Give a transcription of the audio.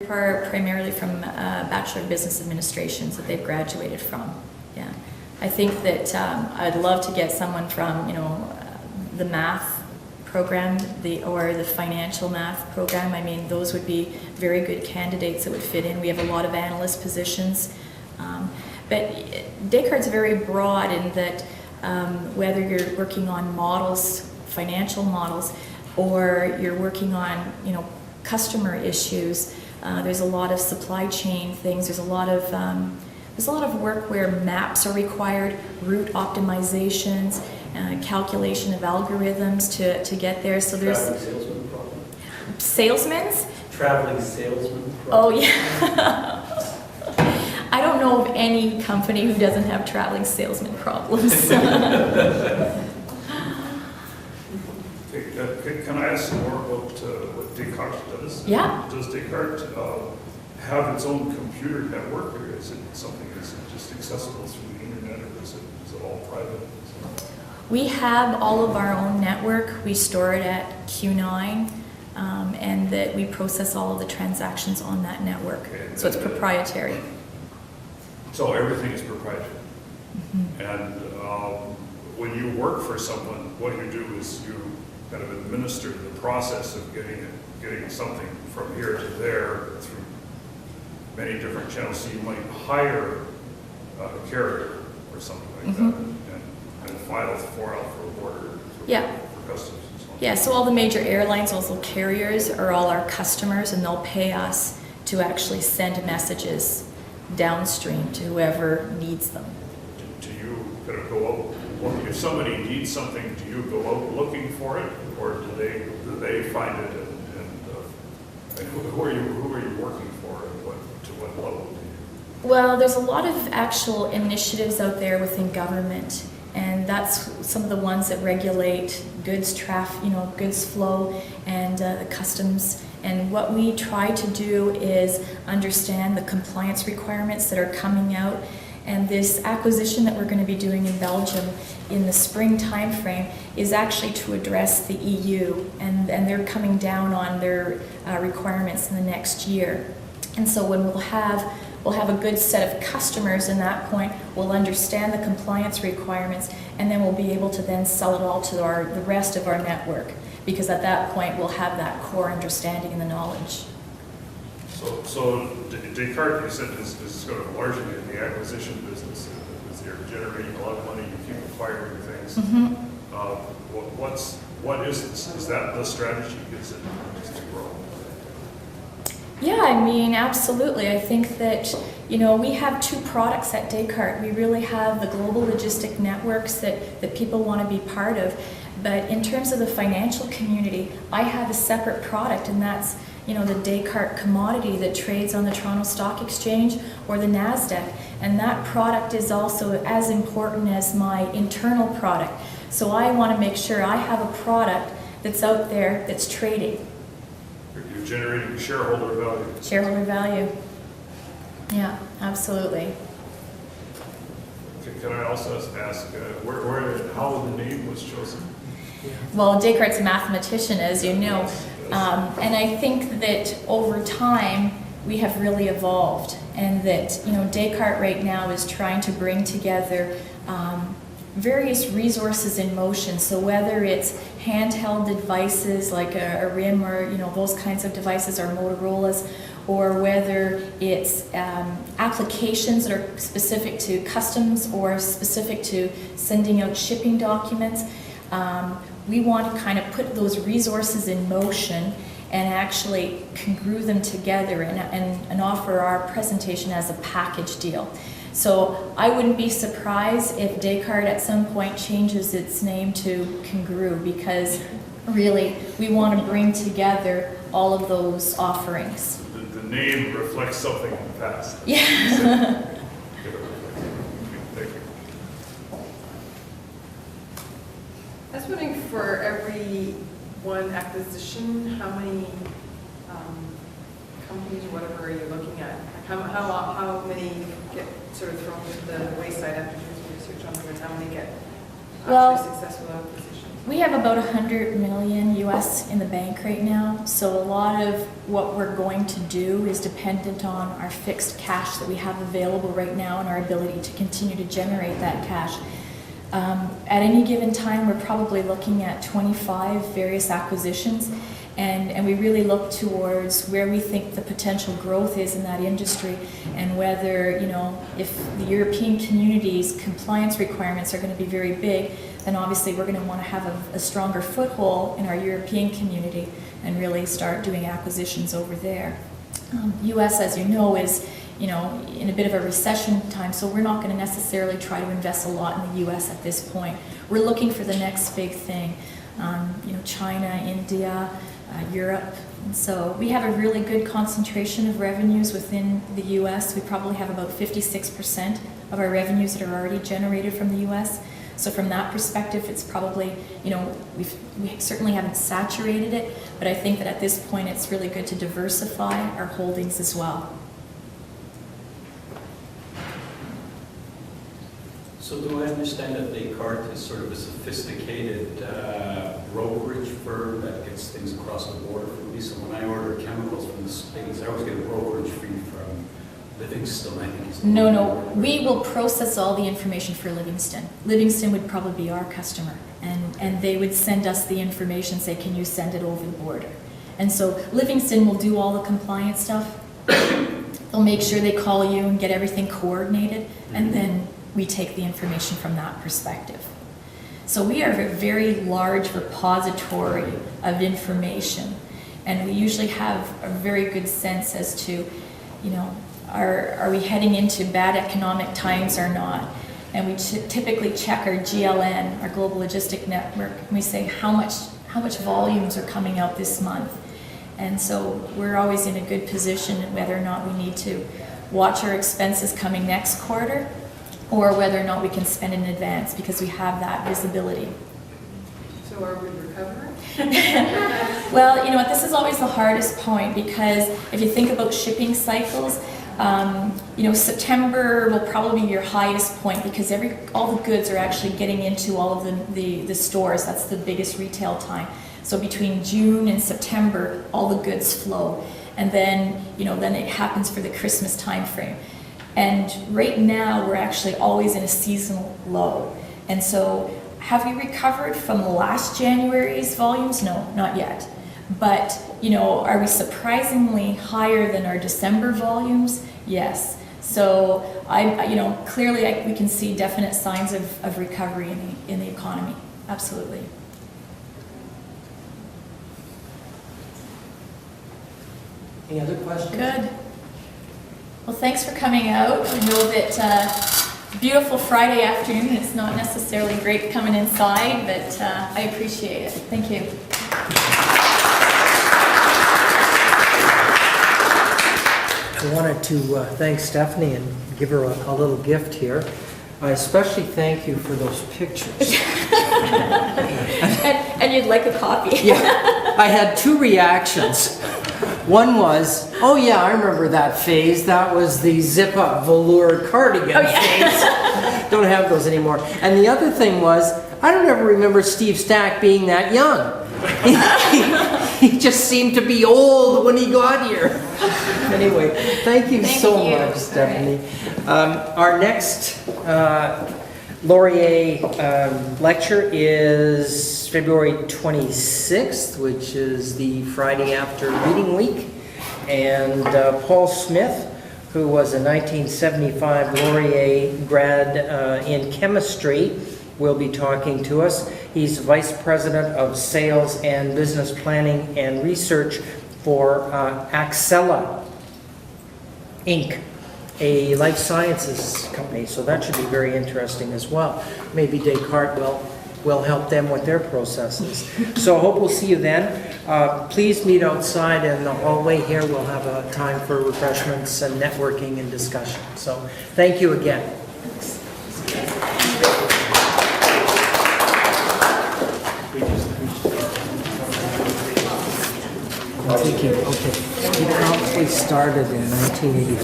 primarily from Bachelor of Business Administrations that they've graduated from. Yeah, I think that I'd love to get someone from, the math program, or the financial math program. I mean, those would be very good candidates that would fit in. We have a lot of analyst positions. But Descartes is very broad in that whether you're working on models, financial models, or you're working on, customer issues, there's a lot of supply chain things. There's a lot of work where maps are required, route optimizations, calculation of algorithms to get there. So there's salesman problem. Salesmen's? Traveling salesman problem. Oh yeah. I don't know of any company who doesn't have traveling salesman problems. Can I ask some more about what Descartes does? Yeah. Does Descartes have its own computer network, or is it something that's just accessible through the internet, or is it all private? We have all of our own network. We store it at Q9, and that we process all of the transactions on that network. Okay. So it's proprietary. So everything is proprietary. Mm-hmm. And when you work for someone, what you do is you kind of administer the process of getting something from here to there through many different channels. So you might hire a carrier or something like Mm-hmm. that, and file for order Yeah. for customs and so on. Yeah, so all the major airlines, also carriers, are all our customers, and they'll pay us to actually send messages downstream to whoever needs them. Do you kind of go out, if somebody needs something, do you go out looking for it, or do they find it, and who are you working for, and to what level do you? Well, there's a lot of actual initiatives out there within government, and that's some of the ones that regulate goods goods flow and the customs. And what we try to do is understand the compliance requirements that are coming out. And this acquisition that we're going to be doing in Belgium in the spring timeframe is actually to address the EU, and they're coming down on their requirements in the next year. And so when we'll have a good set of customers in that point, we'll understand the compliance requirements, and then we'll be able to then sell it all to the rest of our network, because at that point we'll have that core understanding and the knowledge. So Descartes, you said, is sort of largely in the acquisition business. You're generating a lot of money, you keep acquiring things. Mm-hmm. What is this? Is that the strategy? Is it to grow? Yeah, I mean, absolutely. I think that, we have two products at Descartes. We really have the global logistic networks that people want to be part of. But in terms of the financial community, I have a separate product, and that's, the Descartes commodity that trades on the Toronto Stock Exchange or the NASDAQ. And that product is also as important as my internal product. So I want to make sure I have a product that's out there that's trading. You're generating shareholder value. Shareholder value. Yeah, absolutely. Can I also ask how the name was chosen? Well, Descartes' a mathematician, as you know. And I think that over time, we have really evolved, and that, Descartes right now is trying to bring together various resources in motion. So whether it's handheld devices like a RIM or, those kinds of devices, or Motorola's, or whether it's applications that are specific to customs or specific to sending out shipping documents. We want to kind of put those resources in motion and actually congrue them together and offer our presentation as a package deal. So I wouldn't be surprised if Descartes at some point changes its name to Congrue, because really we want to bring together all of those offerings. The name reflects something in the past. Yeah. Thank you. I was wondering, for every one acquisition, how many companies or whatever are you looking at? How many get sort of thrown to the wayside after doing some research on them, and how many get actually successful acquisitions? We have about 100 million US in the bank right now, so a lot of what we're going to do is dependent on our fixed cash that we have available right now and our ability to continue to generate that cash. At any given time, we're probably looking at 25 various acquisitions, and we really look towards where we think the potential growth is in that industry, and whether, you know, if the European community's compliance requirements are going to be very big, then obviously we're going to want to have a stronger foothold in our European community and really start doing acquisitions over there. US, as you know, is, you know, in a bit of a recession time, so we're not going to necessarily try to invest a lot in the US at this point. We're looking for the next big thing, you know, China, India, Europe. And so we have a really good concentration of revenues within the US. We probably have about 56% of our revenues that are already generated from the US. So from that perspective, it's probably, you know, we certainly haven't saturated it, but I think that at this point it's really good to diversify our holdings as well. So do I understand that Descartes is sort of a sophisticated brokerage firm that gets things across the border for me? So when I order chemicals from the States, I always get a brokerage fee from Livingston, I think. No, we will process all the information for Livingston. Livingston would probably be our customer, and they would send us the information, say, can you send it over the border? And so Livingston will do all the compliance stuff. They'll make sure they call you and get everything coordinated, and then we take the information from that perspective. So we are a very large repository of information, and we usually have a very good sense as to, you know, are we heading into bad economic times or not? And we typically check our GLN, our Global Logistic Network, and we say how much volumes are coming out this month. And so we're always in a good position whether or not we need to watch our expenses coming next quarter, or whether or not we can spend in advance, because we have that visibility. So are we recovering? Well, you know what, this is always the hardest point, because if you think about shipping cycles, you know, September will probably be your highest point, because all the goods are actually getting into all of the stores. That's the biggest retail time. So between June and September, all the goods flow, and then, you know, then it happens for the Christmas time frame. And right now, we're actually always in a seasonal low. And so, have we recovered from last January's volumes? No, not yet. But, you know, are we surprisingly higher than our December volumes? Yes. So, you know, clearly we can see definite signs of recovery in the economy. Absolutely. Any other questions? Good. Well, thanks for coming out. I know that beautiful Friday afternoon, it's not necessarily great coming inside, but I appreciate it. Thank you. I wanted to thank Stephanie and give her a little gift here. I especially thank you for those pictures. and you'd like a copy. Yeah, I had two reactions. One was, oh yeah, I remember that phase. That was the zip-up velour cardigan phase. Don't have those anymore. And the other thing was, I don't ever remember Steve Stack being that young. He just seemed to be old when he got here. Anyway, thank you so much, Stephanie. Our next Laurier lecture is February 26th, which is the Friday after reading week. And Paul Smith, who was a 1975 Laurier grad in chemistry, will be talking to us. He's Vice President of Sales and Business Planning and Research for Axella, Inc., a life sciences company, so that should be very interesting as well. Maybe Descartes will help them with their processes. So I hope we'll see you then. Please meet outside in the hallway here. We'll have a time for refreshments and networking and discussion. So thank you again. Thank you. Okay. He probably started in 1980.